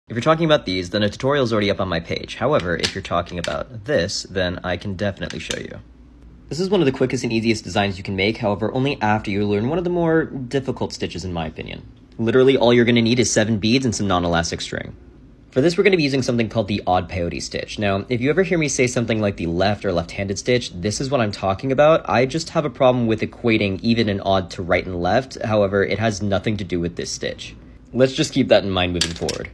If you're talking about these, then a tutorial is already up on my page. However, if you're talking about this, then I can definitely show you. This is one of the quickest and easiest designs you can make, however, only after you learn one of the more difficult stitches in my opinion. Literally all you're going to need is 7 beads and some non-elastic string. For this, we're going to be using something called the odd peyote stitch. Now, if you ever hear me say something like the left or left-handed stitch, this is what I'm talking about. I just have a problem with equating even and odd to right and left. However, it has nothing to do with this stitch. Let's just keep that in mind moving forward.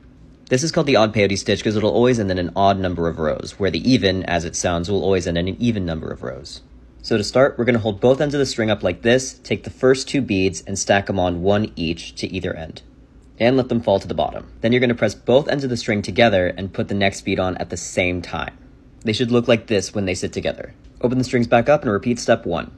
This is called the odd peyote stitch because it'll always end in an odd number of rows, where the even, as it sounds, will always end in an even number of rows. So to start, we're going to hold both ends of the string up like this, take the first 2 beads and stack them on one each to either end, and let them fall to the bottom. Then you're going to press both ends of the string together and put the next bead on at the same time. They should look like this when they sit together. Open the strings back up and repeat step 1.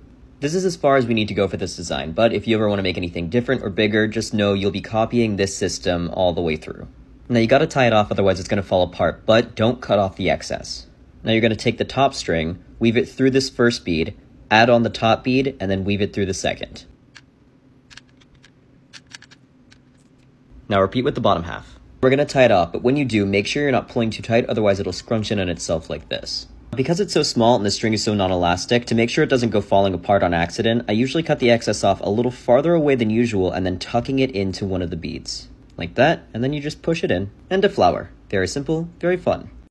This is as far as we need to go for this design, but if you ever want to make anything different or bigger, just know you'll be copying this system all the way through. Now you gotta tie it off, otherwise it's gonna fall apart, but don't cut off the excess. Now you're gonna take the top string, weave it through this first bead, add on the top bead, and then weave it through the second. Now repeat with the bottom half. We're gonna tie it off, but when you do, make sure you're not pulling too tight, otherwise it'll scrunch in on itself like this. Because it's so small and the string is so non-elastic, to make sure it doesn't go falling apart on accident, I usually cut the excess off a little farther away than usual and then tucking it into one of the beads. Like that, and then you just push it in. And a flower. Very simple, very fun.